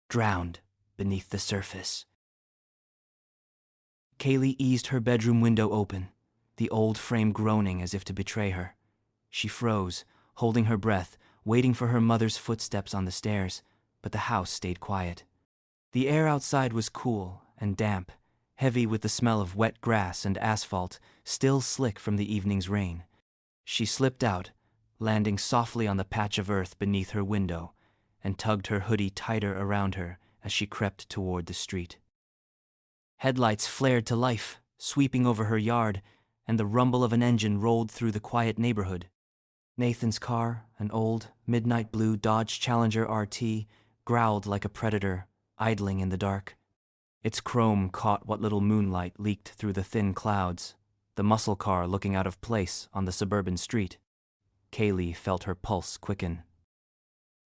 drowned beneath the surface. Kaylee eased her bedroom window open, the old frame groaning as if to betray her. She froze, holding her breath, waiting for her mother's footsteps on the stairs, but the house stayed quiet. The air outside was cool and damp, heavy with the smell of wet grass and asphalt, still slick from the evening's rain. She slipped out, landing softly on the patch of earth beneath her window, and tugged her hoodie tighter around her as she crept toward the street. Headlights flared to life, sweeping over her yard, and the rumble of an engine rolled through the quiet neighborhood. Nathan's car, an old, midnight blue Dodge Challenger RT, growled like a predator, idling in the dark. Its chrome caught what little moonlight leaked through the thin clouds, the muscle car looking out of place on the suburban street. Kaylee felt her pulse quicken.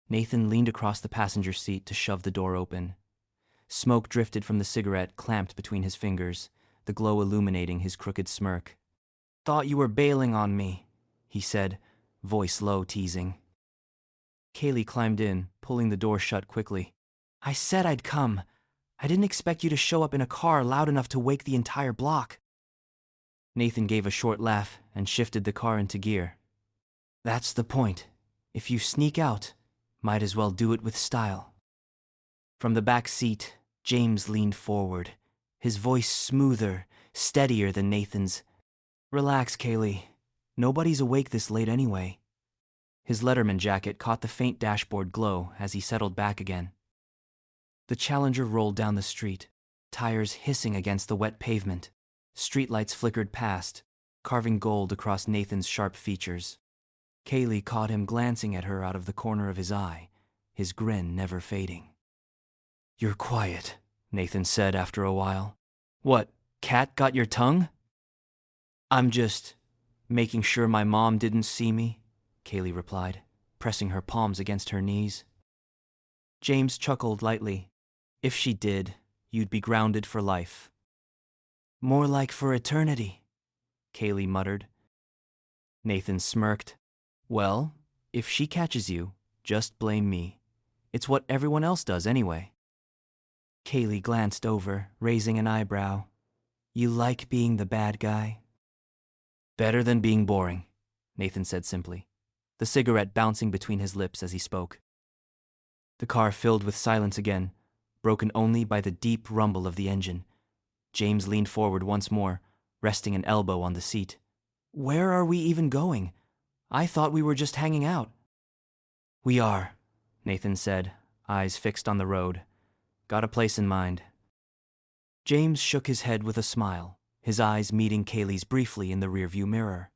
Nathan leaned across the passenger seat to shove the door open. Smoke drifted from the cigarette clamped between his fingers, the glow illuminating his crooked smirk. "Thought you were bailing on me," he said, voice low, teasing. Kaylee climbed in, pulling the door shut quickly. "I said I'd come. I didn't expect you to show up in a car loud enough to wake the entire block." Nathan gave a short laugh and shifted the car into gear. "That's the point. If you sneak out, might as well do it with style." From the back seat, James leaned forward, his voice smoother, steadier than Nathan's. "Relax, Kaylee. Nobody's awake this late anyway." His Letterman jacket caught the faint dashboard glow as he settled back again. The Challenger rolled down the street, tires hissing against the wet pavement. Streetlights flickered past, carving gold across Nathan's sharp features. Kaylee caught him glancing at her out of the corner of his eye, his grin never fading. "You're quiet," Nathan said after a while. "What, cat got your tongue?" "I'm just making sure my mom didn't see me," Kaylee replied, pressing her palms against her knees. James chuckled lightly. "If she did, you'd be grounded for life." "More like for eternity," Kaylee muttered. Nathan smirked. "Well, if she catches you, just blame me. It's what everyone else does anyway." Kaylee glanced over, raising an eyebrow. "You like being the bad guy?" "Better than being boring," Nathan said simply, the cigarette bouncing between his lips as he spoke. The car filled with silence again, broken only by the deep rumble of the engine. James leaned forward once more, resting an elbow on the seat. "Where are we even going? I thought we were just hanging out." "We are," Nathan said, eyes fixed on the road. "Got a place in mind." James shook his head with a smile, his eyes meeting Kaylee's briefly in the rearview mirror.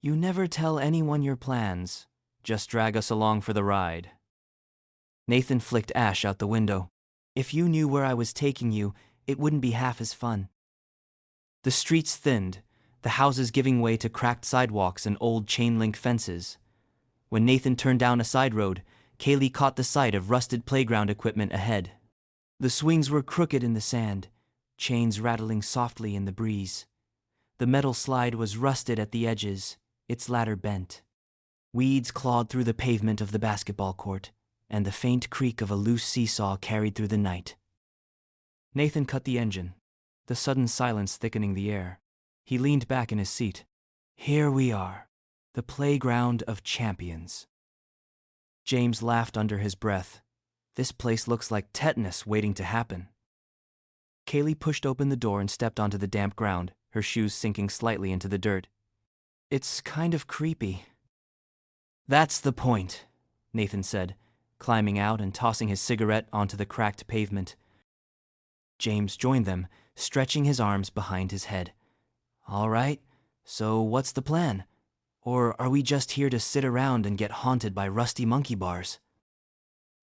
"You never tell anyone your plans. Just drag us along for the ride." Nathan flicked ash out the window. "If you knew where I was taking you, it wouldn't be half as fun." The streets thinned, the houses giving way to cracked sidewalks and old chain-link fences. When Nathan turned down a side road, Kaylee caught the sight of rusted playground equipment ahead. The swings were crooked in the sand, chains rattling softly in the breeze. The metal slide was rusted at the edges, its ladder bent. Weeds clawed through the pavement of the basketball court, and the faint creak of a loose seesaw carried through the night. Nathan cut the engine, the sudden silence thickening the air. He leaned back in his seat. "Here we are, the playground of champions." James laughed under his breath. "This place looks like tetanus waiting to happen." Kaylee pushed open the door and stepped onto the damp ground, her shoes sinking slightly into the dirt. "It's kind of creepy." "That's the point," Nathan said, climbing out and tossing his cigarette onto the cracked pavement. James joined them, stretching his arms behind his head. "All right, so what's the plan? Or are we just here to sit around and get haunted by rusty monkey bars?"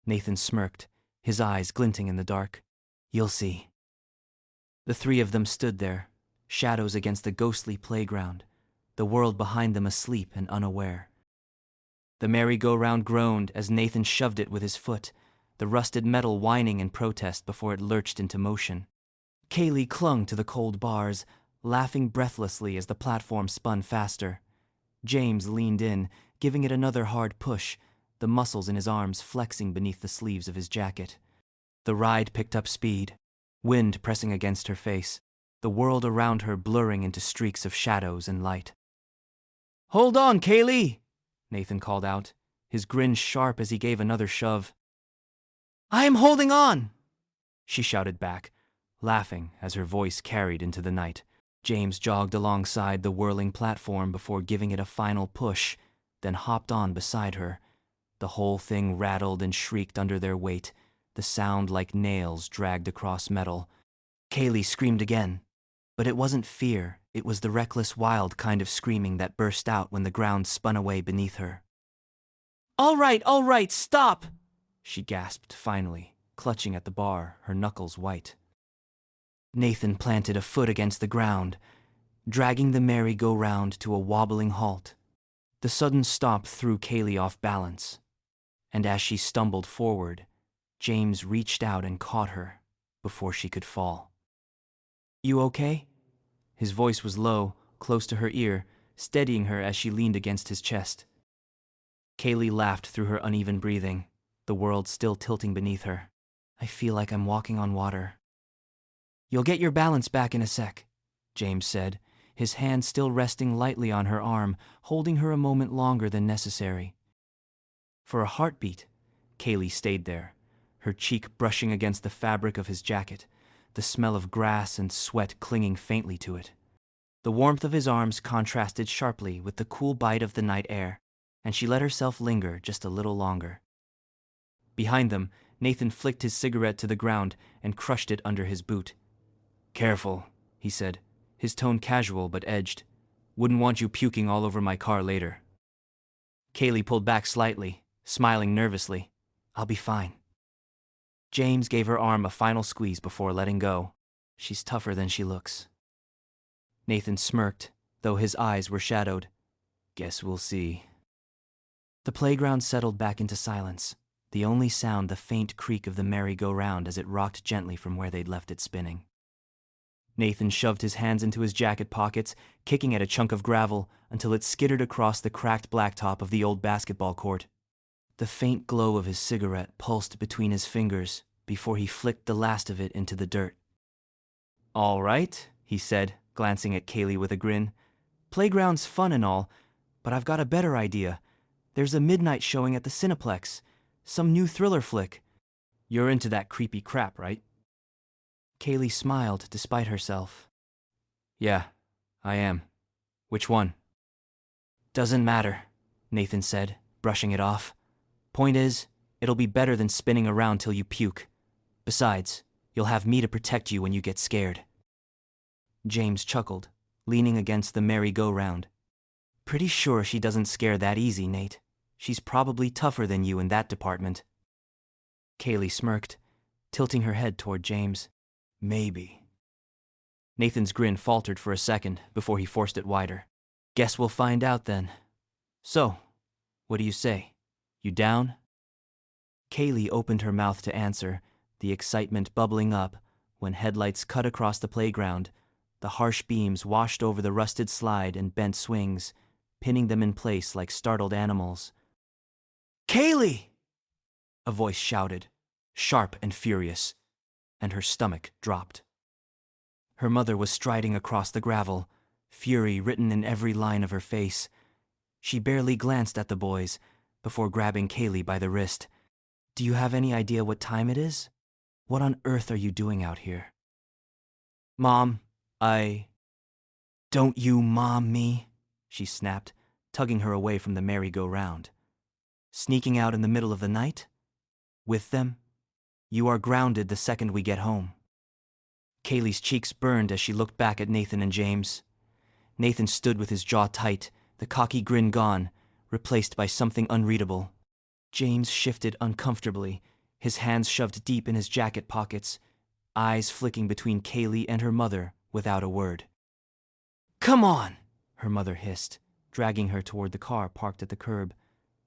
Nathan smirked, his eyes glinting in the dark. "You'll see." The three of them stood there, shadows against the ghostly playground, the world behind them asleep and unaware. The merry-go-round groaned as Nathan shoved it with his foot, the rusted metal whining in protest before it lurched into motion. Kaylee clung to the cold bars, laughing breathlessly as the platform spun faster. James leaned in, giving it another hard push, the muscles in his arms flexing beneath the sleeves of his jacket. The ride picked up speed, wind pressing against her face, the world around her blurring into streaks of shadows and light. "Hold on, Kaylee!" Nathan called out, his grin sharp as he gave another shove. "I am holding on!" she shouted back, laughing as her voice carried into the night. James jogged alongside the whirling platform before giving it a final push, then hopped on beside her. The whole thing rattled and shrieked under their weight, the sound like nails dragged across metal. Kaylee screamed again, but it wasn't fear, it was the reckless, wild kind of screaming that burst out when the ground spun away beneath her. All right, stop!" she gasped finally, clutching at the bar, her knuckles white. Nathan planted a foot against the ground, dragging the merry-go-round to a wobbling halt. The sudden stop threw Kaylee off balance, and as she stumbled forward, James reached out and caught her before she could fall. "You okay?" His voice was low, close to her ear, steadying her as she leaned against his chest. Kaylee laughed through her uneven breathing, the world still tilting beneath her. "I feel like I'm walking on water." "You'll get your balance back in a sec," James said, his hand still resting lightly on her arm, holding her a moment longer than necessary. For a heartbeat, Kaylee stayed there, her cheek brushing against the fabric of his jacket, the smell of grass and sweat clinging faintly to it. The warmth of his arms contrasted sharply with the cool bite of the night air, and she let herself linger just a little longer. Behind them, Nathan flicked his cigarette to the ground and crushed it under his boot. "Careful," he said, his tone casual but edged. "Wouldn't want you puking all over my car later." Kaylee pulled back slightly, smiling nervously. "I'll be fine." James gave her arm a final squeeze before letting go. "She's tougher than she looks." Nathan smirked, though his eyes were shadowed. "Guess we'll see." The playground settled back into silence, the only sound the faint creak of the merry-go-round as it rocked gently from where they'd left it spinning. Nathan shoved his hands into his jacket pockets, kicking at a chunk of gravel until it skittered across the cracked blacktop of the old basketball court. The faint glow of his cigarette pulsed between his fingers before he flicked the last of it into the dirt. "All right," he said, glancing at Kaylee with a grin. "Playground's fun and all, but I've got a better idea. There's a midnight showing at the Cineplex, some new thriller flick. You're into that creepy crap, right?" Kaylee smiled despite herself. "Yeah, I am. Which one?" "Doesn't matter," Nathan said, brushing it off. "Point is, it'll be better than spinning around till you puke. Besides, you'll have me to protect you when you get scared." James chuckled, leaning against the merry-go-round. "Pretty sure she doesn't scare that easy, Nate. She's probably tougher than you in that department." Kaylee smirked, tilting her head toward James. "Maybe." Nathan's grin faltered for a second before he forced it wider. "Guess we'll find out then. So, what do you say? You down?" Kaylee opened her mouth to answer, the excitement bubbling up, when headlights cut across the playground. The harsh beams washed over the rusted slide and bent swings, pinning them in place like startled animals. "Kaylee!" a voice shouted, sharp and furious, and her stomach dropped. Her mother was striding across the gravel, fury written in every line of her face. She barely glanced at the boys before grabbing Kaylee by the wrist. "Do you have any idea what time it is? What on earth are you doing out here?" "Mom, Don't you mom me," she snapped, tugging her away from the merry-go-round. "Sneaking out in the middle of the night? With them? You are grounded the second we get home." Kaylee's cheeks burned as she looked back at Nathan and James. Nathan stood with his jaw tight, the cocky grin gone, replaced by something unreadable. James shifted uncomfortably, his hands shoved deep in his jacket pockets, eyes flicking between Kaylee and her mother without a word. "Come on," her mother hissed, dragging her toward the car parked at the curb.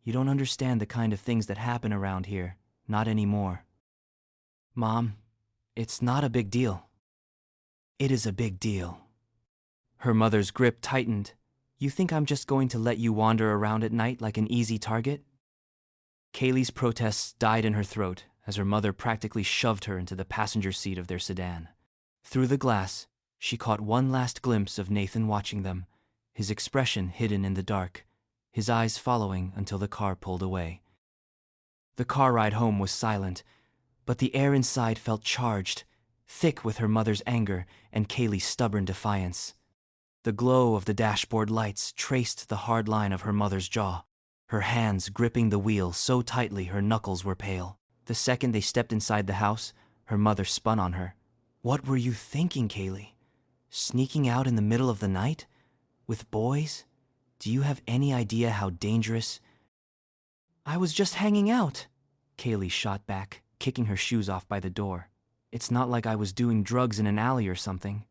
"You don't understand the kind of things that happen around here, not anymore." "Mom, it's not a big deal." "It is a big deal." Her mother's grip tightened. "You think I'm just going to let you wander around at night like an easy target?" Kaylee's protests died in her throat as her mother practically shoved her into the passenger seat of their sedan. Through the glass, she caught one last glimpse of Nathan watching them, his expression hidden in the dark, his eyes following until the car pulled away. The car ride home was silent, but the air inside felt charged, thick with her mother's anger and Kaylee's stubborn defiance. The glow of the dashboard lights traced the hard line of her mother's jaw, her hands gripping the wheel so tightly her knuckles were pale. The second they stepped inside the house, her mother spun on her. "What were you thinking, Kaylee? Sneaking out in the middle of the night? With boys? Do you have any idea how dangerous—" "I was just hanging out," Kaylee shot back, kicking her shoes off by the door. "It's not like I was doing drugs in an alley or something."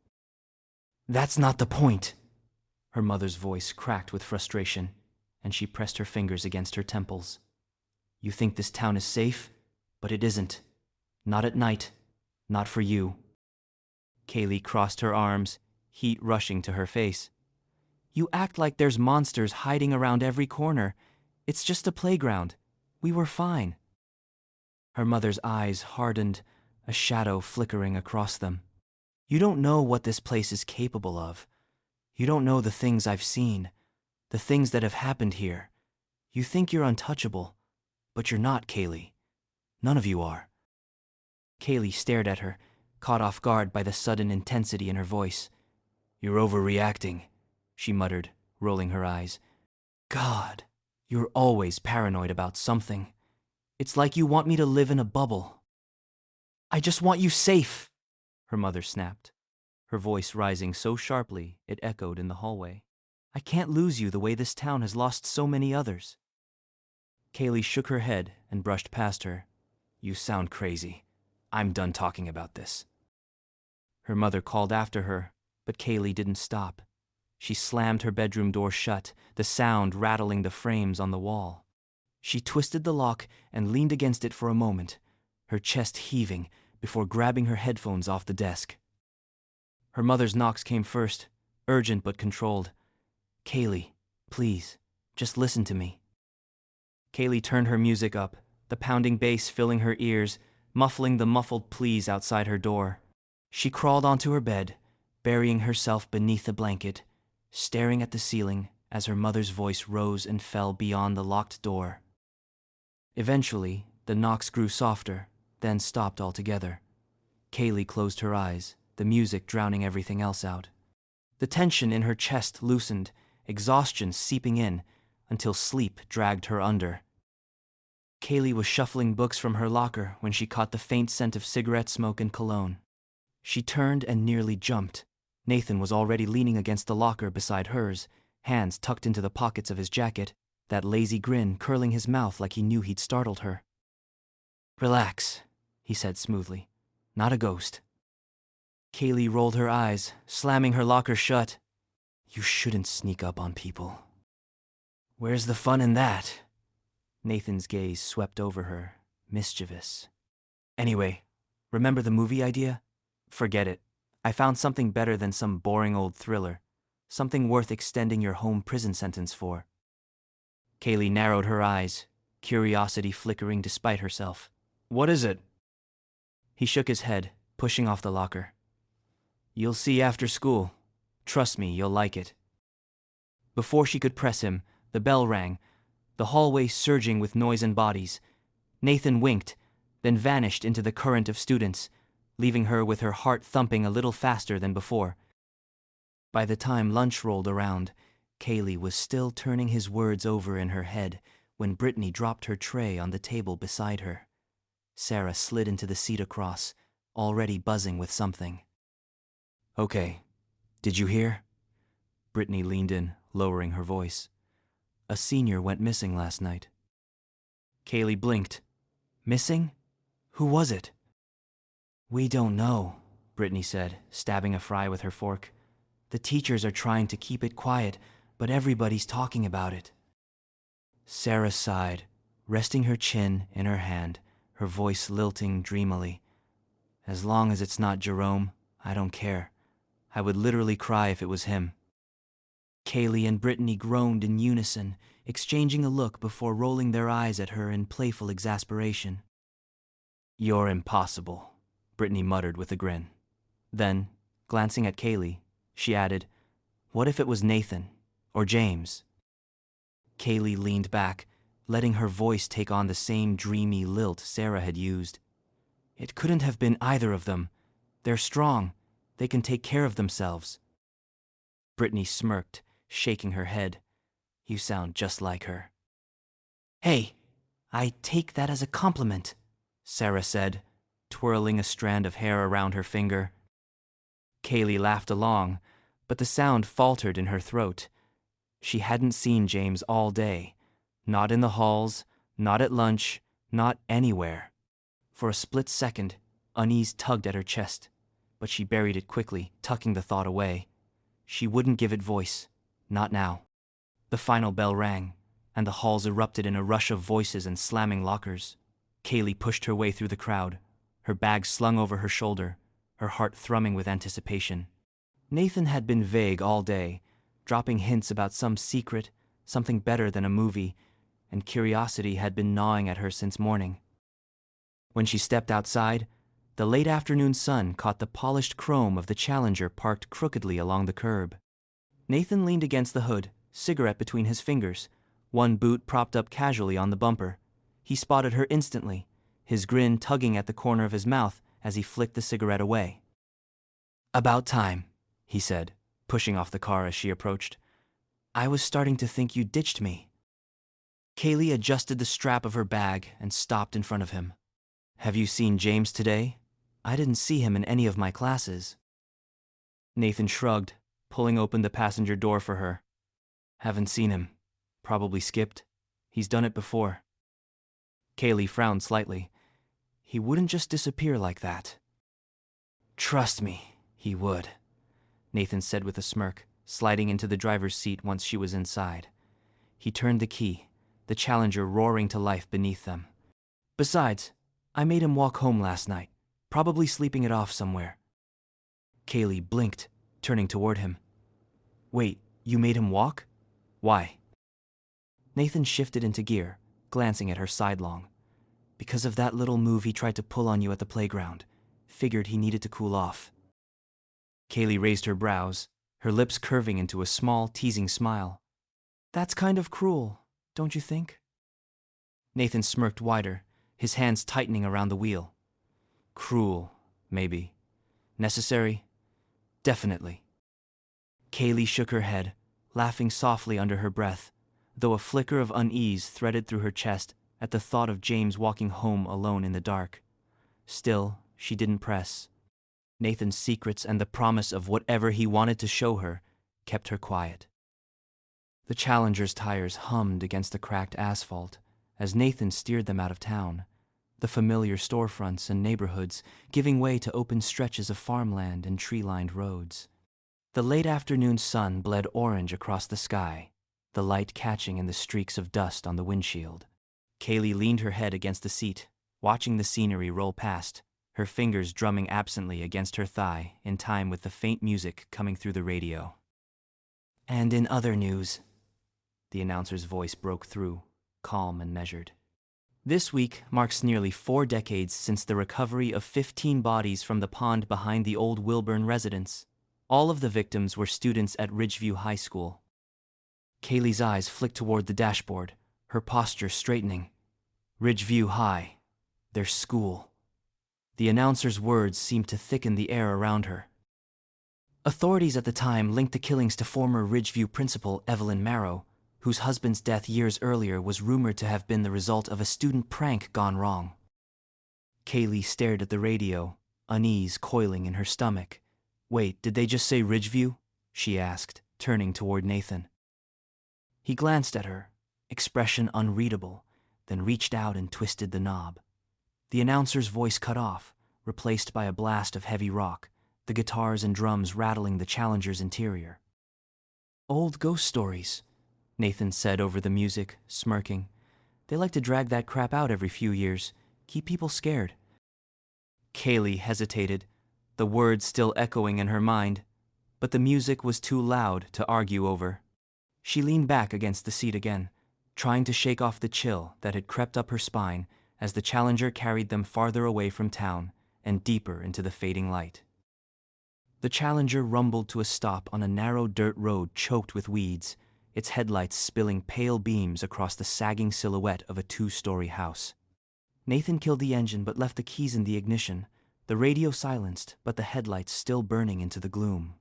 "That's not the point." Her mother's voice cracked with frustration, and she pressed her fingers against her temples. "You think this town is safe, but it isn't. Not at night. Not for you." Kaylee crossed her arms, heat rushing to her face. "You act like there's monsters hiding around every corner. It's just a playground. We were fine." Her mother's eyes hardened, a shadow flickering across them. "You don't know what this place is capable of. You don't know the things I've seen, the things that have happened here. You think you're untouchable, but you're not, Kaylee. None of you are." Kaylee stared at her, caught off guard by the sudden intensity in her voice. "You're overreacting," she muttered, rolling her eyes. "God, you're always paranoid about something. It's like you want me to live in a bubble." "I just want you safe," her mother snapped, her voice rising so sharply it echoed in the hallway. "I can't lose you the way this town has lost so many others." Kaylee shook her head and brushed past her. "You sound crazy. I'm done talking about this." Her mother called after her, but Kaylee didn't stop. She slammed her bedroom door shut, the sound rattling the frames on the wall. She twisted the lock and leaned against it for a moment, her chest heaving, before grabbing her headphones off the desk. Her mother's knocks came first, urgent but controlled. "Kaylee, please, just listen to me." Kaylee turned her music up, the pounding bass filling her ears, muffling the muffled pleas outside her door. She crawled onto her bed, burying herself beneath the blanket, staring at the ceiling as her mother's voice rose and fell beyond the locked door. Eventually, the knocks grew softer, then stopped altogether. Kaylee closed her eyes, the music drowning everything else out. The tension in her chest loosened, exhaustion seeping in, until sleep dragged her under. Kaylee was shuffling books from her locker when she caught the faint scent of cigarette smoke and cologne. She turned and nearly jumped. Nathan was already leaning against the locker beside hers, hands tucked into the pockets of his jacket, that lazy grin curling his mouth like he knew he'd startled her. "Relax," he said smoothly. "Not a ghost." Kaylee rolled her eyes, slamming her locker shut. "You shouldn't sneak up on people." "Where's the fun in that?" Nathan's gaze swept over her, mischievous. "Anyway, remember the movie idea? Forget it. I found something better than some boring old thriller. Something worth extending your home prison sentence for." Kaylee narrowed her eyes, curiosity flickering despite herself. "What is it?" He shook his head, pushing off the locker. "You'll see after school. Trust me, you'll like it." Before she could press him, the bell rang, the hallway surging with noise and bodies. Nathan winked, then vanished into the current of students, leaving her with her heart thumping a little faster than before. By the time lunch rolled around, Kaylee was still turning his words over in her head when Brittany dropped her tray on the table beside her. Sarah slid into the seat across, already buzzing with something. "Okay, did you hear?" Brittany leaned in, lowering her voice. "A senior went missing last night." Kaylee blinked. "Missing? Who was it?" "We don't know," Brittany said, stabbing a fry with her fork. "The teachers are trying to keep it quiet, but everybody's talking about it." Sarah sighed, resting her chin in her hand, her voice lilting dreamily. "As long as it's not Jerome, I don't care. I would literally cry if it was him." Kaylee and Brittany groaned in unison, exchanging a look before rolling their eyes at her in playful exasperation. "You're impossible," Brittany muttered with a grin. Then, glancing at Kaylee, she added, "What if it was Nathan? Or James?" Kaylee leaned back, letting her voice take on the same dreamy lilt Sarah had used. "It couldn't have been either of them. They're strong. They can take care of themselves." Brittany smirked, shaking her head. "You sound just like her." "Hey, I take that as a compliment," Sarah said, twirling a strand of hair around her finger. Kaylee laughed along, but the sound faltered in her throat. She hadn't seen James all day. Not in the halls, not at lunch, not anywhere. For a split second, unease tugged at her chest, but she buried it quickly, tucking the thought away. She wouldn't give it voice, not now. The final bell rang, and the halls erupted in a rush of voices and slamming lockers. Kaylee pushed her way through the crowd, her bag slung over her shoulder, her heart thrumming with anticipation. Nathan had been vague all day, dropping hints about some secret, something better than a movie, and curiosity had been gnawing at her since morning. When she stepped outside, the late afternoon sun caught the polished chrome of the Challenger parked crookedly along the curb. Nathan leaned against the hood, cigarette between his fingers, one boot propped up casually on the bumper. He spotted her instantly, his grin tugging at the corner of his mouth as he flicked the cigarette away. "About time," he said, pushing off the car as she approached. "I was starting to think you ditched me." Kaylee adjusted the strap of her bag and stopped in front of him. "Have you seen James today? I didn't see him in any of my classes." Nathan shrugged, pulling open the passenger door for her. "Haven't seen him. Probably skipped. He's done it before." Kaylee frowned slightly. He wouldn't just disappear like that. "Trust me, he would," Nathan said with a smirk, sliding into the driver's seat once she was inside. He turned the key, the Challenger roaring to life beneath them. "Besides, I made him walk home last night, probably sleeping it off somewhere." Kaylee blinked, turning toward him. "Wait, you made him walk? Why?" Nathan shifted into gear, glancing at her sidelong. "Because of that little move he tried to pull on you at the playground. Figured he needed to cool off." Kaylee raised her brows, her lips curving into a small, teasing smile. "That's kind of cruel, don't you think?" Nathan smirked wider, his hands tightening around the wheel. "Cruel, maybe. Necessary? Definitely." Kaylee shook her head, laughing softly under her breath, though a flicker of unease threaded through her chest at the thought of James walking home alone in the dark. Still, she didn't press. Nathan's secrets and the promise of whatever he wanted to show her kept her quiet. The Challenger's tires hummed against the cracked asphalt as Nathan steered them out of town, the familiar storefronts and neighborhoods giving way to open stretches of farmland and tree-lined roads. The late afternoon sun bled orange across the sky, the light catching in the streaks of dust on the windshield. Kaylee leaned her head against the seat, watching the scenery roll past, her fingers drumming absently against her thigh in time with the faint music coming through the radio. "And in other news," the announcer's voice broke through, calm and measured. "This week marks nearly 4 decades since the recovery of 15 bodies from the pond behind the old Wilburn residence. All of the victims were students at Ridgeview High School." Kaylee's eyes flicked toward the dashboard, her posture straightening. Ridgeview High, their school. The announcer's words seemed to thicken the air around her. Authorities at the time linked the killings to former Ridgeview principal Evelyn Marrow, whose husband's death years earlier was rumored to have been the result of a student prank gone wrong. Kaylee stared at the radio, unease coiling in her stomach. "Wait, did they just say Ridgeview?" she asked, turning toward Nathan. He glanced at her, expression unreadable, then reached out and twisted the knob. The announcer's voice cut off, replaced by a blast of heavy rock, the guitars and drums rattling the Challenger's interior. "Old ghost stories," Nathan said over the music, smirking. "They like to drag that crap out every few years, keep people scared." Kaylee hesitated, the words still echoing in her mind, but the music was too loud to argue over. She leaned back against the seat again, trying to shake off the chill that had crept up her spine as the Challenger carried them farther away from town and deeper into the fading light. The Challenger rumbled to a stop on a narrow dirt road choked with weeds, its headlights spilling pale beams across the sagging silhouette of a two-story house. Nathan killed the engine but left the keys in the ignition, the radio silenced but the headlights still burning into the gloom.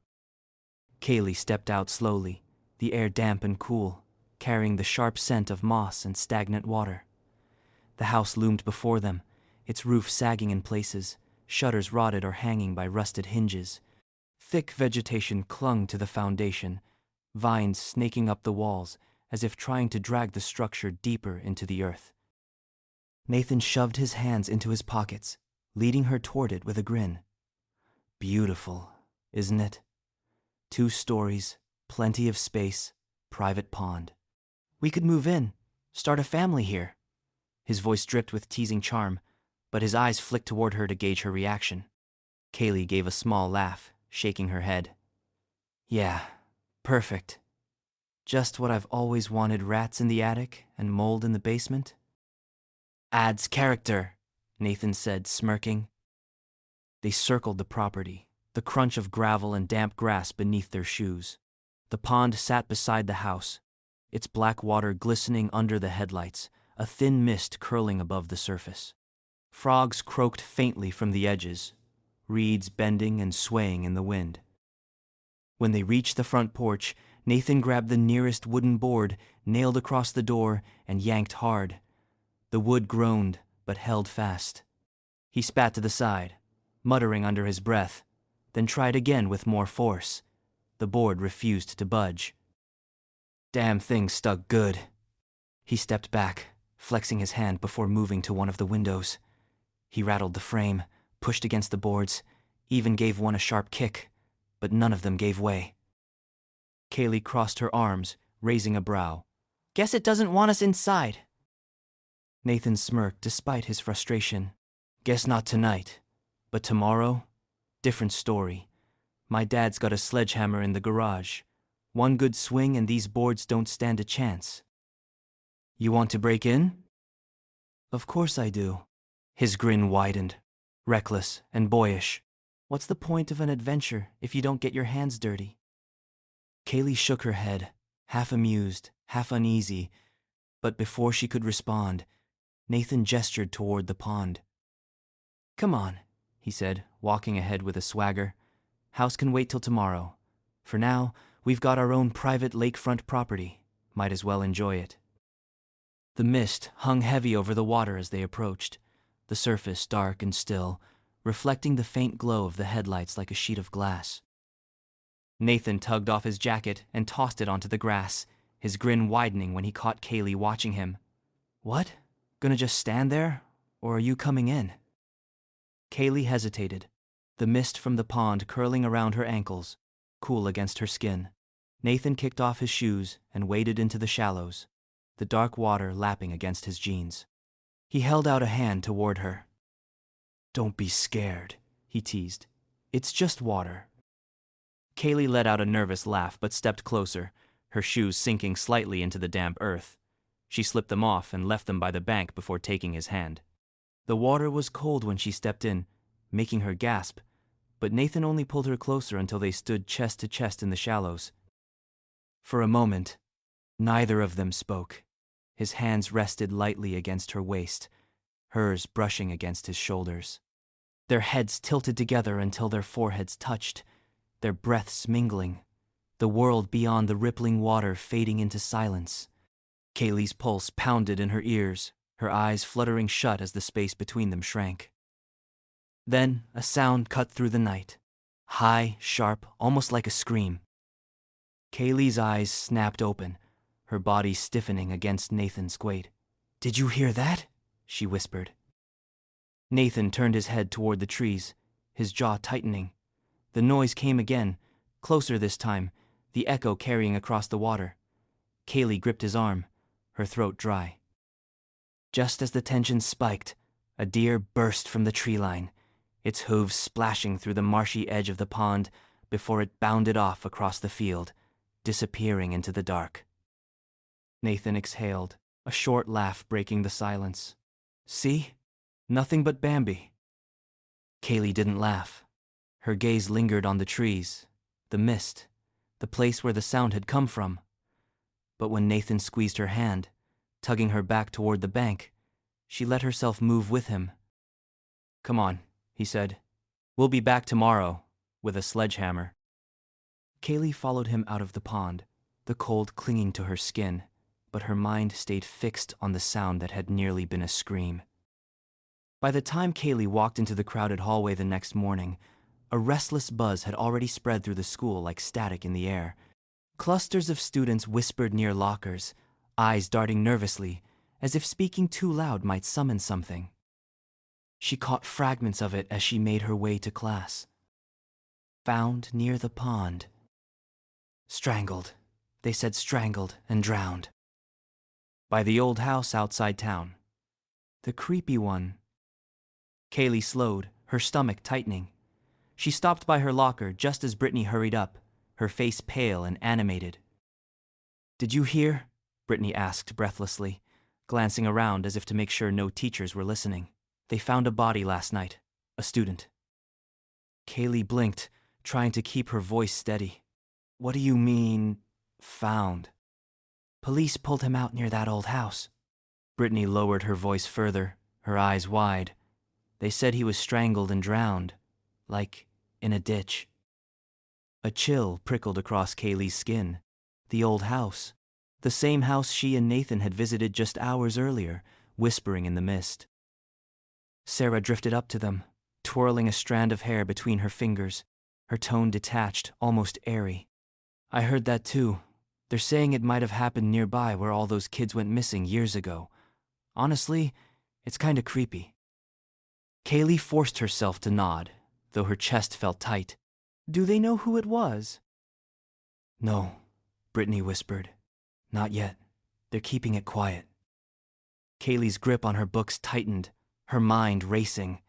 Kaylee stepped out slowly, the air damp and cool, carrying the sharp scent of moss and stagnant water. The house loomed before them, its roof sagging in places, shutters rotted or hanging by rusted hinges. Thick vegetation clung to the foundation, vines snaking up the walls as if trying to drag the structure deeper into the earth. Nathan shoved his hands into his pockets, leading her toward it with a grin. Beautiful, isn't it? 2 stories, plenty of space, private pond. We could move in, start a family here. His voice dripped with teasing charm, but his eyes flicked toward her to gauge her reaction. Kaylee gave a small laugh, shaking her head. Yeah, perfect. Just what I've always wanted, rats in the attic and mold in the basement. Adds character, Nathan said, smirking. They circled the property, the crunch of gravel and damp grass beneath their shoes. The pond sat beside the house, its black water glistening under the headlights, a thin mist curling above the surface. Frogs croaked faintly from the edges, reeds bending and swaying in the wind. When they reached the front porch, Nathan grabbed the nearest wooden board, nailed across the door, and yanked hard. The wood groaned, but held fast. He spat to the side, muttering under his breath, then tried again with more force. The board refused to budge. Damn thing stuck good. He stepped back, flexing his hand before moving to one of the windows. He rattled the frame, pushed against the boards, even gave one a sharp kick, but none of them gave way. Kaylee crossed her arms, raising a brow. Guess it doesn't want us inside. Nathan smirked despite his frustration. Guess not tonight, but tomorrow? Different story. My dad's got a sledgehammer in the garage. One good swing and these boards don't stand a chance. You want to break in? Of course I do. His grin widened, reckless and boyish. What's the point of an adventure if you don't get your hands dirty? Kaylee shook her head, half amused, half uneasy, but before she could respond, Nathan gestured toward the pond. Come on, he said, walking ahead with a swagger. House can wait till tomorrow. For now, we've got our own private lakefront property. Might as well enjoy it. The mist hung heavy over the water as they approached, the surface dark and still, reflecting the faint glow of the headlights like a sheet of glass. Nathan tugged off his jacket and tossed it onto the grass, his grin widening when he caught Kaylee watching him. What? Gonna just stand there? Or are you coming in? Kaylee hesitated, the mist from the pond curling around her ankles, cool against her skin. Nathan kicked off his shoes and waded into the shallows, the dark water lapping against his jeans. He held out a hand toward her. Don't be scared, he teased. It's just water. Kaylee let out a nervous laugh but stepped closer, her shoes sinking slightly into the damp earth. She slipped them off and left them by the bank before taking his hand. The water was cold when she stepped in, making her gasp, but Nathan only pulled her closer until they stood chest to chest in the shallows. For a moment, neither of them spoke. His hands rested lightly against her waist, hers brushing against his shoulders. Their heads tilted together until their foreheads touched, their breaths mingling, the world beyond the rippling water fading into silence. Kaylee's pulse pounded in her ears, her eyes fluttering shut as the space between them shrank. Then a sound cut through the night, high, sharp, almost like a scream. Kaylee's eyes snapped open, her body stiffening against Nathan's weight. Did you hear that? She whispered. Nathan turned his head toward the trees, his jaw tightening. The noise came again, closer this time, the echo carrying across the water. Kaylee gripped his arm, her throat dry. Just as the tension spiked, a deer burst from the tree line, its hooves splashing through the marshy edge of the pond before it bounded off across the field, disappearing into the dark. Nathan exhaled, a short laugh breaking the silence. See? Nothing but Bambi. Kaylee didn't laugh. Her gaze lingered on the trees, the mist, the place where the sound had come from. But when Nathan squeezed her hand, tugging her back toward the bank, she let herself move with him. "Come on," he said. "We'll be back tomorrow, with a sledgehammer." Kaylee followed him out of the pond, the cold clinging to her skin, but her mind stayed fixed on the sound that had nearly been a scream. By the time Kaylee walked into the crowded hallway the next morning, a restless buzz had already spread through the school like static in the air. Clusters of students whispered near lockers, eyes darting nervously, as if speaking too loud might summon something. She caught fragments of it as she made her way to class. Found near the pond. Strangled. They said strangled and drowned. By the old house outside town. The creepy one. Kaylee slowed, her stomach tightening. She stopped by her locker just as Brittany hurried up, her face pale and animated. "Did you hear?" Brittany asked breathlessly, glancing around as if to make sure no teachers were listening. "They found a body last night, a student." Kaylee blinked, trying to keep her voice steady. "What do you mean, found?" "Police pulled him out near that old house." Brittany lowered her voice further, her eyes wide. "They said he was strangled and drowned, like in a ditch." A chill prickled across Kaylee's skin. The old house. The same house she and Nathan had visited just hours earlier, whispering in the mist. Sarah drifted up to them, twirling a strand of hair between her fingers, her tone detached, almost airy. "I heard that too. They're saying it might have happened nearby where all those kids went missing years ago. Honestly, it's kinda creepy." Kaylee forced herself to nod, though her chest felt tight. "Do they know who it was?" "No," Brittany whispered. "Not yet. They're keeping it quiet." Kaylee's grip on her books tightened, her mind racing.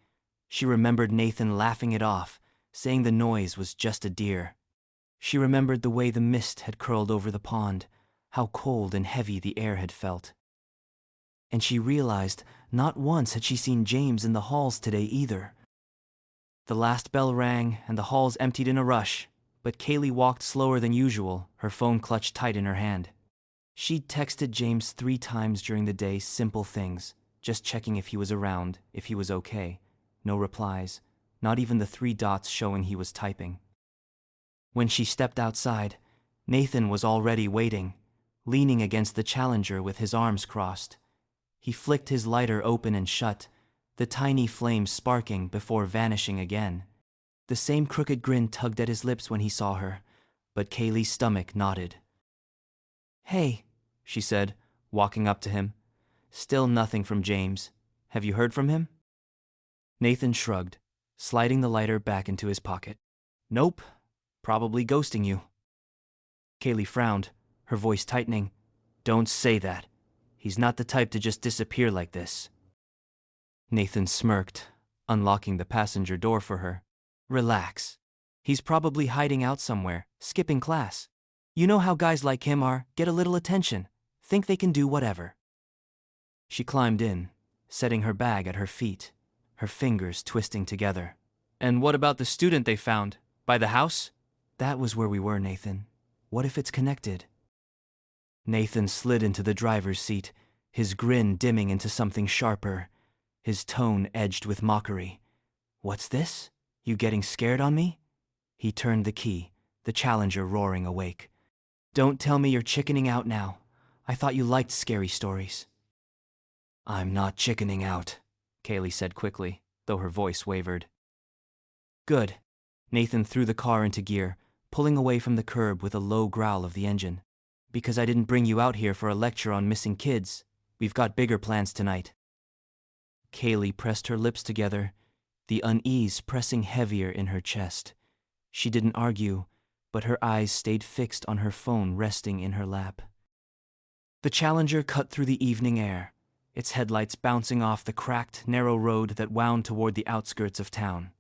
She remembered Nathan laughing it off, saying the noise was just a deer. She remembered the way the mist had curled over the pond, how cold and heavy the air had felt. And she realized not once had she seen James in the halls today either. The last bell rang and the halls emptied in a rush, but Kaylee walked slower than usual, her phone clutched tight in her hand. She'd texted James 3 times during the day, simple things, just checking if he was around, if he was okay. No replies, not even the 3 dots showing he was typing. When she stepped outside, Nathan was already waiting, leaning against the Challenger with his arms crossed. He flicked his lighter open and shut, the tiny flame sparking before vanishing again. The same crooked grin tugged at his lips when he saw her, but Kaylee's stomach knotted. "Hey," she said, walking up to him. "Still nothing from James. Have you heard from him?" Nathan shrugged, sliding the lighter back into his pocket. "Nope. Probably ghosting you." Kaylee frowned, her voice tightening. "Don't say that. He's not the type to just disappear like this." Nathan smirked, unlocking the passenger door for her. "Relax. He's probably hiding out somewhere, skipping class. You know how guys like him are, get a little attention, think they can do whatever." She climbed in, setting her bag at her feet, her fingers twisting together. "And what about the student they found? By the house?" "That was where we were, Nathan. What if it's connected?" Nathan slid into the driver's seat, his grin dimming into something sharper, his tone edged with mockery. "What's this? You getting scared on me?" He turned the key, the Challenger roaring awake. "Don't tell me you're chickening out now. I thought you liked scary stories." "I'm not chickening out," Kaylee said quickly, though her voice wavered. "Good." Nathan threw the car into gear, pulling away from the curb with a low growl of the engine. "Because I didn't bring you out here for a lecture on missing kids. We've got bigger plans tonight." Kaylee pressed her lips together, the unease pressing heavier in her chest. She didn't argue, but her eyes stayed fixed on her phone resting in her lap. The Challenger cut through the evening air, its headlights bouncing off the cracked, narrow road that wound toward the outskirts of town.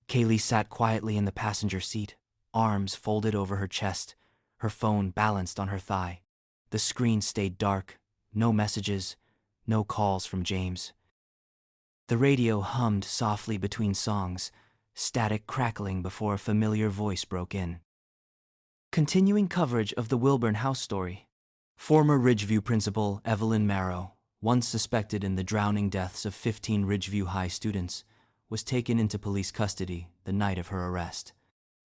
Kaylee sat quietly in the passenger seat, arms folded over her chest, her phone balanced on her thigh. The screen stayed dark, no messages, no calls from James. The radio hummed softly between songs, static crackling before a familiar voice broke in. Continuing coverage of the Wilburn House story. Former Ridgeview principal Evelyn Marrow, once suspected in the drowning deaths of 15 Ridgeview High students, was taken into police custody the night of her arrest.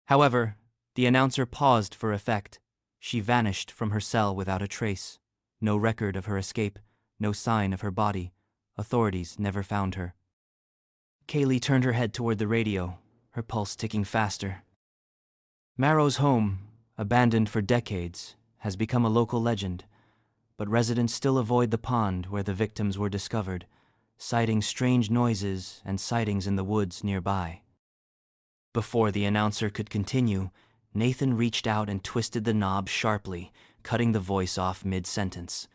However, the announcer paused for effect. She vanished from her cell without a trace. No record of her escape, no sign of her body. Authorities never found her. Kaylee turned her head toward the radio, her pulse ticking faster. Marrow's home, abandoned for decades, has become a local legend, but residents still avoid the pond where the victims were discovered, citing strange noises and sightings in the woods nearby. Before the announcer could continue, Nathan reached out and twisted the knob sharply, cutting the voice off mid-sentence.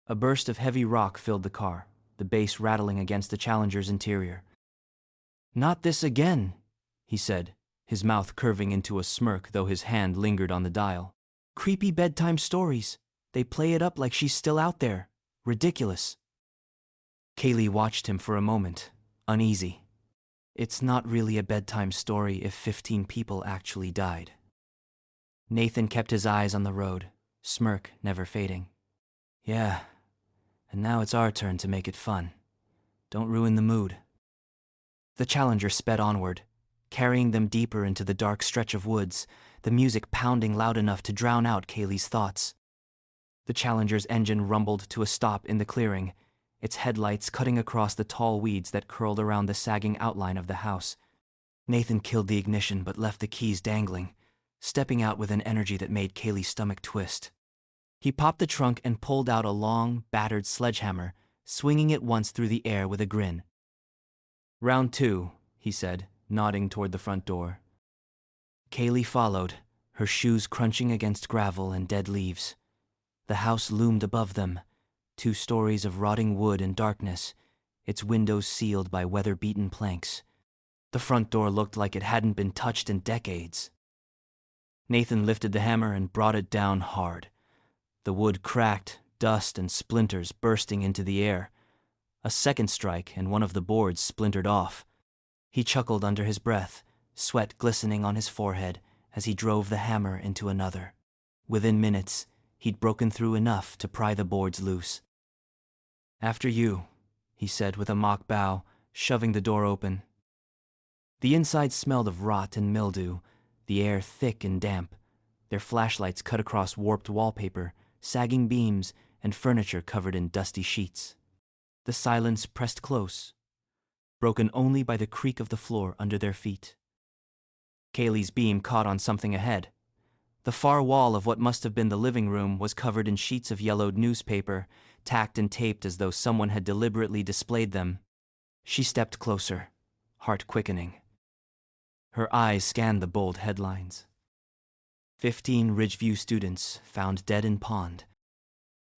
A burst of heavy rock filled the car, the bass rattling against the Challenger's interior. "Not this again," he said, his mouth curving into a smirk though his hand lingered on the dial. "Creepy bedtime stories. They play it up like she's still out there. Ridiculous." Kaylee watched him for a moment, uneasy. It's not really a bedtime story if 15 people actually died. Nathan kept his eyes on the road, smirk never fading. "Yeah, and now it's our turn to make it fun. Don't ruin the mood." The Challenger sped onward, carrying them deeper into the dark stretch of woods, the music pounding loud enough to drown out Kaylee's thoughts. The Challenger's engine rumbled to a stop in the clearing, its headlights cutting across the tall weeds that curled around the sagging outline of the house. Nathan killed the ignition but left the keys dangling, stepping out with an energy that made Kaylee's stomach twist. He popped the trunk and pulled out a long, battered sledgehammer, swinging it once through the air with a grin. "Round 2, he said, nodding toward the front door. Kaylee followed, her shoes crunching against gravel and dead leaves. The house loomed above them, 2 stories of rotting wood and darkness, its windows sealed by weather-beaten planks. The front door looked like it hadn't been touched in decades. Nathan lifted the hammer and brought it down hard. The wood cracked, dust and splinters bursting into the air. A second strike and one of the boards splintered off. He chuckled under his breath, sweat glistening on his forehead as he drove the hammer into another. Within minutes, he'd broken through enough to pry the boards loose. "After you," he said with a mock bow, shoving the door open. The inside smelled of rot and mildew, the air thick and damp. Their flashlights cut across warped wallpaper, sagging beams, and furniture covered in dusty sheets. The silence pressed close, broken only by the creak of the floor under their feet. Kaylee's beam caught on something ahead. The far wall of what must have been the living room was covered in sheets of yellowed newspaper, tacked and taped as though someone had deliberately displayed them. She stepped closer, heart quickening. Her eyes scanned the bold headlines. 15 Ridgeview students found dead in pond.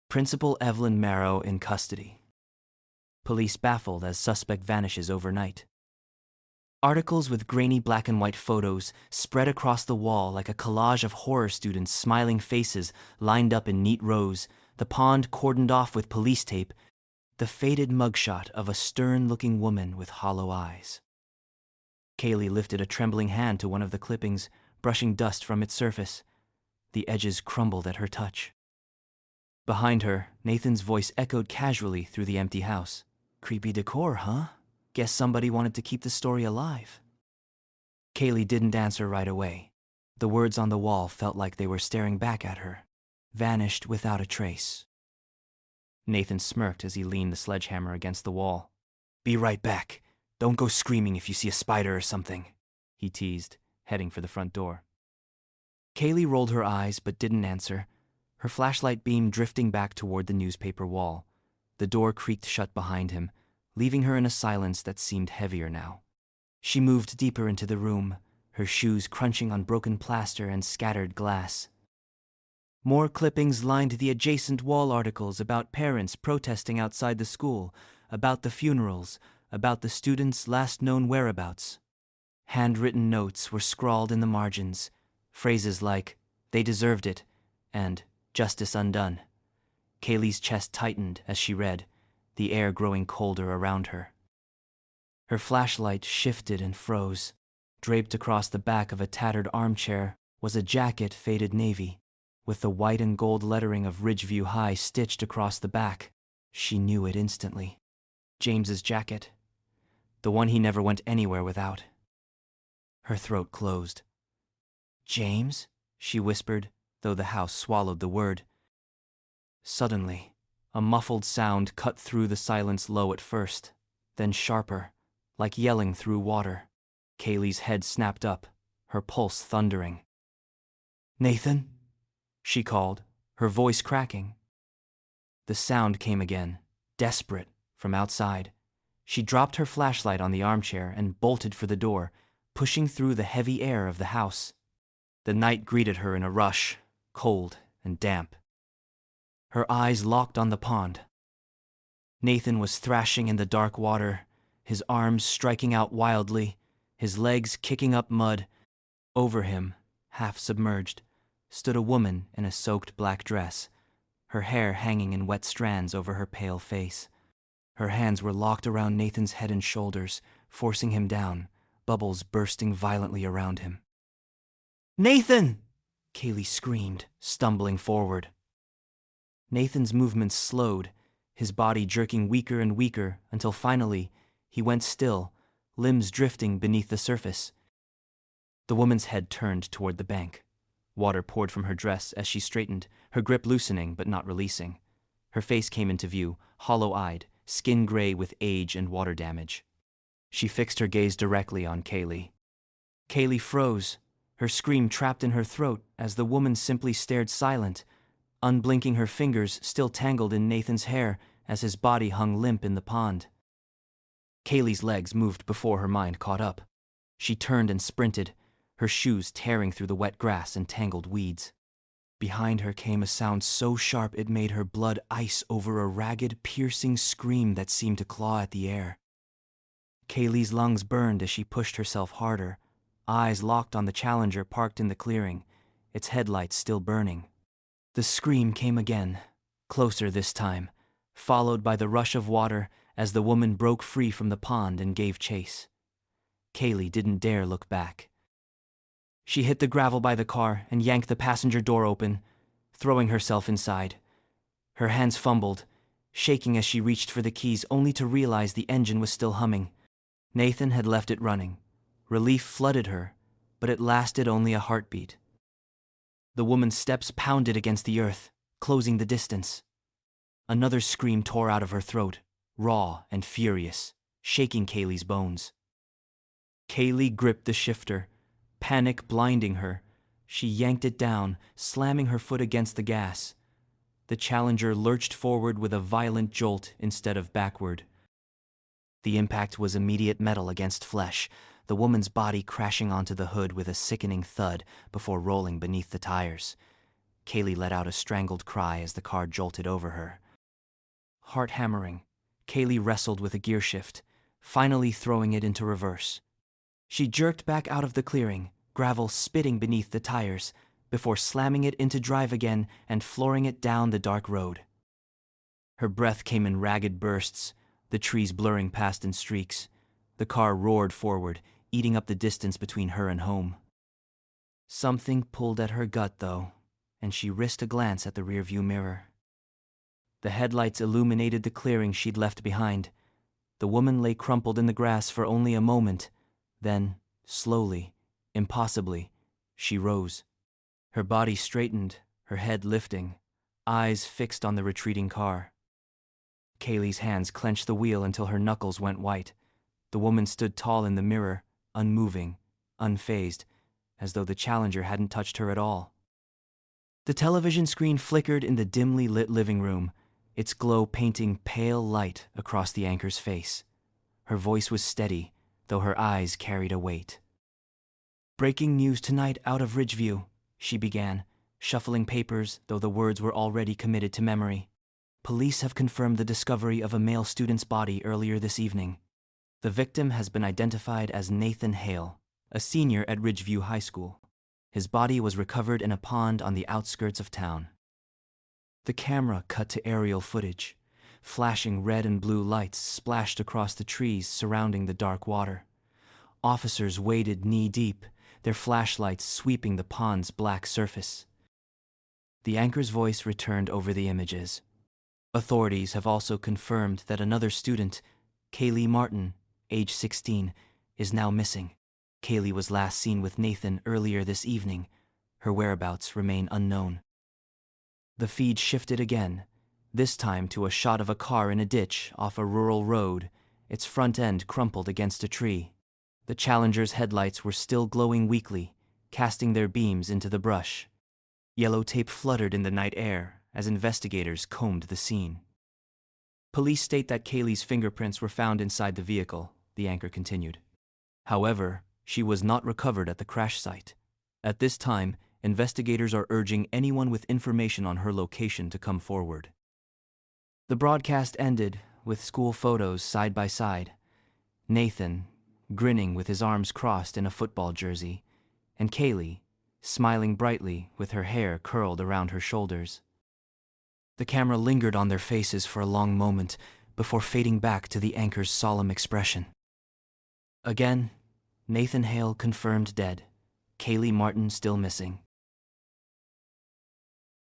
Principal Evelyn Marrow in custody. Police baffled as suspect vanishes overnight. Articles with grainy black and white photos spread across the wall like a collage of horror students' smiling faces lined up in neat rows, the pond cordoned off with police tape, the faded mugshot of a stern-looking woman with hollow eyes. Kaylee lifted a trembling hand to one of the clippings, brushing dust from its surface. The edges crumbled at her touch. Behind her, Nathan's voice echoed casually through the empty house. "Creepy decor, huh? Guess somebody wanted to keep the story alive." Kaylee didn't answer right away. The words on the wall felt like they were staring back at her. Vanished without a trace. Nathan smirked as he leaned the sledgehammer against the wall. "Be right back. Don't go screaming if you see a spider or something," he teased, heading for the front door. Kaylee rolled her eyes but didn't answer, her flashlight beam drifting back toward the newspaper wall. The door creaked shut behind him, leaving her in a silence that seemed heavier now. She moved deeper into the room, her shoes crunching on broken plaster and scattered glass. More clippings lined the adjacent wall, articles about parents protesting outside the school, about the funerals, about the students' last known whereabouts. Handwritten notes were scrawled in the margins, phrases like, "They deserved it," and "Justice undone." Kaylee's chest tightened as she read, the air growing colder around her. Her flashlight shifted and froze. Draped across the back of a tattered armchair was a jacket faded navy, with the white and gold lettering of Ridgeview High stitched across the back. She knew it instantly. James's jacket. The one he never went anywhere without. Her throat closed. "James?" she whispered, though the house swallowed the word. Suddenly, a muffled sound cut through the silence, low at first, then sharper, like yelling through water. Kaylee's head snapped up, her pulse thundering. "Nathan?" she called, her voice cracking. The sound came again, desperate, from outside. She dropped her flashlight on the armchair and bolted for the door, pushing through the heavy air of the house. The night greeted her in a rush, cold and damp. Her eyes locked on the pond. Nathan was thrashing in the dark water, his arms striking out wildly, his legs kicking up mud. Over him, half submerged, stood a woman in a soaked black dress, her hair hanging in wet strands over her pale face. Her hands were locked around Nathan's head and shoulders, forcing him down, bubbles bursting violently around him. "Nathan!" Kaylee screamed, stumbling forward. Nathan's movements slowed, his body jerking weaker and weaker until finally he went still, limbs drifting beneath the surface. The woman's head turned toward the bank. Water poured from her dress as she straightened, her grip loosening but not releasing. Her face came into view, hollow-eyed, skin gray with age and water damage. She fixed her gaze directly on Kaylee. Kaylee froze, her scream trapped in her throat as the woman simply stared silent, unblinking, her fingers still tangled in Nathan's hair as his body hung limp in the pond. Kaylee's legs moved before her mind caught up. She turned and sprinted, her shoes tearing through the wet grass and tangled weeds. Behind her came a sound so sharp it made her blood ice over, a ragged, piercing scream that seemed to claw at the air. Kaylee's lungs burned as she pushed herself harder, eyes locked on the Challenger parked in the clearing, its headlights still burning. The scream came again, closer this time, followed by the rush of water as the woman broke free from the pond and gave chase. Kaylee didn't dare look back. She hit the gravel by the car and yanked the passenger door open, throwing herself inside. Her hands fumbled, shaking as she reached for the keys only to realize the engine was still humming. Nathan had left it running. Relief flooded her, but it lasted only a heartbeat. The woman's steps pounded against the earth, closing the distance. Another scream tore out of her throat, raw and furious, shaking Kaylee's bones. Kaylee gripped the shifter, panic blinding her. She yanked it down, slamming her foot against the gas. The Challenger lurched forward with a violent jolt instead of backward. The impact was immediate, metal against flesh, the woman's body crashing onto the hood with a sickening thud before rolling beneath the tires. Kaylee let out a strangled cry as the car jolted over her. Heart hammering, Kaylee wrestled with a gear shift, finally throwing it into reverse. She jerked back out of the clearing, gravel spitting beneath the tires, before slamming it into drive again and flooring it down the dark road. Her breath came in ragged bursts, the trees blurring past in streaks. The car roared forward, eating up the distance between her and home. Something pulled at her gut, though, and she risked a glance at the rearview mirror. The headlights illuminated the clearing she'd left behind. The woman lay crumpled in the grass for only a moment. Then, slowly, impossibly, she rose. Her body straightened, her head lifting, eyes fixed on the retreating car. Kaylee's hands clenched the wheel until her knuckles went white. The woman stood tall in the mirror, unmoving, unfazed, as though the Challenger hadn't touched her at all. The television screen flickered in the dimly lit living room, its glow painting pale light across the anchor's face. Her voice was steady, though her eyes carried a weight. "Breaking news tonight out of Ridgeview," she began, shuffling papers, though the words were already committed to memory. "Police have confirmed the discovery of a male student's body earlier this evening. The victim has been identified as Nathan Hale, a senior at Ridgeview High School. His body was recovered in a pond on the outskirts of town." The camera cut to aerial footage. Flashing red and blue lights splashed across the trees surrounding the dark water. Officers waded knee-deep, their flashlights sweeping the pond's black surface. The anchor's voice returned over the images. Authorities have also confirmed that another student, Kaylee Martin, age 16, is now missing. Kaylee was last seen with Nathan earlier this evening. Her whereabouts remain unknown. The feed shifted again, this time to a shot of a car in a ditch off a rural road, its front end crumpled against a tree. The Challenger's headlights were still glowing weakly, casting their beams into the brush. Yellow tape fluttered in the night air as investigators combed the scene. Police state that Kaylee's fingerprints were found inside the vehicle, the anchor continued. However, she was not recovered at the crash site. At this time, investigators are urging anyone with information on her location to come forward. The broadcast ended with school photos side by side. Nathan, grinning with his arms crossed in a football jersey, and Kaylee, smiling brightly with her hair curled around her shoulders. The camera lingered on their faces for a long moment before fading back to the anchor's solemn expression. Again, Nathan Hale confirmed dead, Kaylee Martin still missing.